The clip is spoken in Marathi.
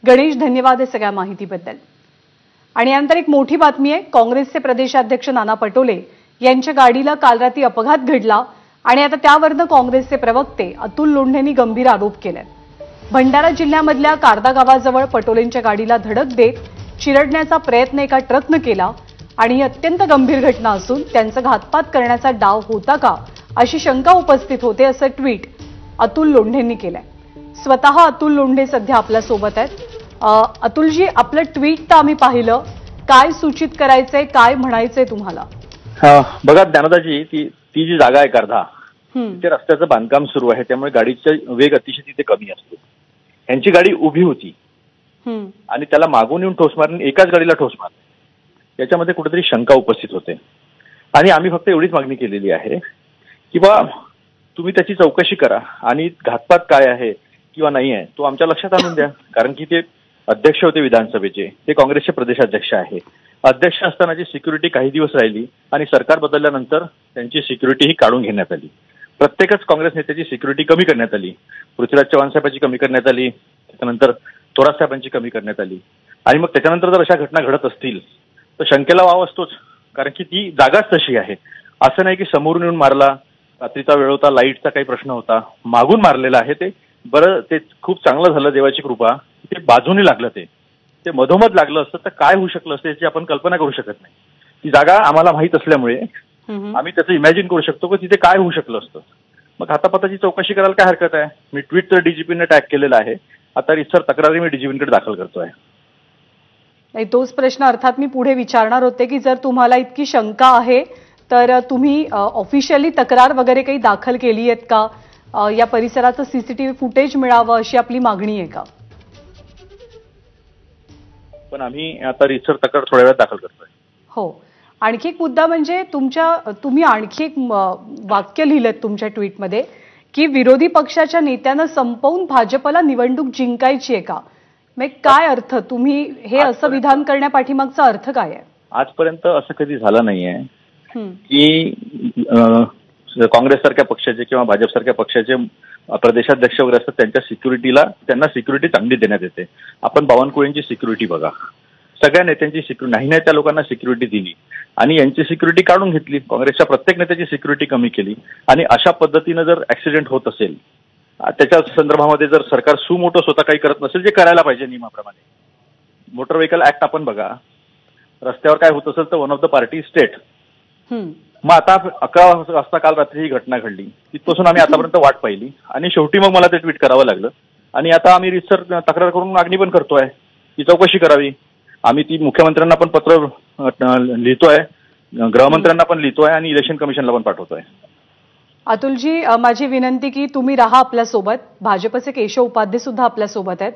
गणेश, धन्यवाद या सगळ्या माहितीबद्दल। आणि यानंतर एक मोठी बातमी आहे। काँग्रेसचे प्रदेशाध्यक्ष नाना पटोले यांच्या गाडीला काल रात्री अपघात घडला आणि आता त्यावरनं काँग्रेसचे प्रवक्ते अतुल लोंढेंनी गंभीर आरोप केले। भंडारा जिल्ह्यामधल्या कारदा गावाजवळ पटोलेंच्या गाडीला धडक देत चिरडण्याचा प्रयत्न एका ट्रकनं केला आणि ही अत्यंत गंभीर घटना असून त्यांचा घातपात करण्याचा डाव होता का अशी शंका उपस्थित होते, असं ट्विट अतुल लोंढेंनी केलंय। स्वतः अतुल लोंढे सध्या आपल्या सोबत आहेत। अतुलजी, आपलं ट्विट तर आम्ही पाहिलं, काय सूचित करायचंय, काय म्हणायचंय तुम्हाला? बघा ज्ञानदाजी, ती जी जागा आहे कारधा, तिथे रस्त्याचं बांधकाम सुरू आहे, त्यामुळे गाडीचा वेग अतिशय तिथे कमी असतो। यांची गाडी उभी होती आणि त्याला मागून येऊन ठोस मारून एकाच गाडीला ठोस मारली, याच्यामध्ये कुठेतरी शंका उपस्थित होते। आणि आम्ही फक्त एवढीच मागणी केलेली आहे की बा तुम्ही त्याची चौकशी करा आणि घातपात काय आहे किंवा नाही आहे तो आमच्या लक्षात आणून द्या। कारण की ते अध्यक्ष होते विधानसभेचे, ते काँग्रेसचे प्रदेशाध्यक्ष आहे। अध्यक्ष असतानाची सिक्युरिटी काही दिवस राहिली आणि सरकार बदलल्यानंतर त्यांची सिक्युरिटी ही काढून घेण्यात आली। प्रत्येकच काँग्रेस नेत्याची सिक्युरिटी कमी करण्यात आली। पृथ्वीराज चव्हाण साहेबांची कमी करण्यात आली, त्याच्यानंतर थोरात साहेबांची कमी करण्यात आली। आणि मग त्याच्यानंतर जर अशा घटना घडत असतील तर शंकेला वाव असतोच, कारण की ती जागाच तशी आहे। असं नाही की समोरून येऊन मारला, रात्रीचा वेळ होता, लाईटचा काही प्रश्न होता, मागून मारलेला आहे। ते बरं, ते खूप चांगलं झालं, देवाची कृपा, ते बाजूने लागलं, ते मधोमध लागलं असतं तर काय होऊ शकलं असतं याची आपण कल्पना करू शकत नाही। ती जागा आम्हाला माहीत असल्यामुळे आम्ही त्याचं इमॅजिन करू शकतो की तिथे काय होऊ शकलं असतं। मग हातापाताची चौकशी करायला काय हरकत आहे? मी ट्विट तर डीजीपीने टॅग केलेला आहे, आता रिसर तक्रारी मी डीजीपीकडे दाखल करतोय। नाही, तोच प्रश्न अर्थात मी पुढे विचारणार होते की जर तुम्हाला इतकी शंका आहे तर तुम्ही ऑफिशियली तक्रार वगैरे काही दाखल केली आहेत का? या परिसराचं सीसीटीव्ही फुटेज मिळावं अशी आपली मागणी आहे का? पण आम्ही आता रिसर तक्रार थोड्या वेळात दाखल करतोय। हो, आणखी एक मुद्दा म्हणजे तुम्ही आणखी एक वाक्य लिहिलं तुमच्या ट्विटमध्ये की विरोधी पक्षाच्या नेत्यानं संपवून भाजपला निवडणूक जिंकायची आहे का? मग काय अर्थ, तुम्ही हे असं विधान करण्यापाठीमागचा अर्थ काय आहे? आजपर्यंत असं कधी झालं नाहीये की काँग्रेस सारख्या पक्षाचे किंवा भाजप सारख्या पक्षाचे प्रदेशाध्यक्ष वगैरे असतात त्यांना सिक्युरिटी चांगली देण्यात येते। आपण बावनकुळेंची सिक्युरिटी बघा, सगळ्या नेत्यांची सिक्युरिटी नाही त्या लोकांना सिक्युरिटी दिली आणि यांची सिक्युरिटी काढून घेतली। काँग्रेसच्या प्रत्येक नेत्याची सिक्युरिटी कमी केली आणि अशा पद्धतीनं जर ऍक्सिडेंट होत असेल, त्याच्या संदर्भामध्ये जर सरकार सुमोटो स्वतः काही करत नसेल, जे करायला पाहिजे नियमाप्रमाणे, मोटर व्हेकल ऍक्ट आपण बघा, रस्त्यावर काय होत असेल तर one of the party state. मग आता 11 वाजता काल रात्री ही घटना घडली, तिथपासून आम्ही आतापर्यंत वाट पाहिली आणि शेवटी मग मला ते ट्विट करावं लागलं आणि आता आम्ही रिसर तक्रार करून मागणी पण करतोय की चौकशी करावी। आम्ही ती मुख्यमंत्र्यांना पण पत्र लिहितोय, गृहमंत्र्यांना पण लिहितोय आणि इलेक्शन कमिशनला पण पाठवतोय। अतुलजी, माझी विनंती की तुम्ही राहा आपल्यासोबत। भाजपचे केशव उपाध्ये सुद्धा आपल्यासोबत आहेत।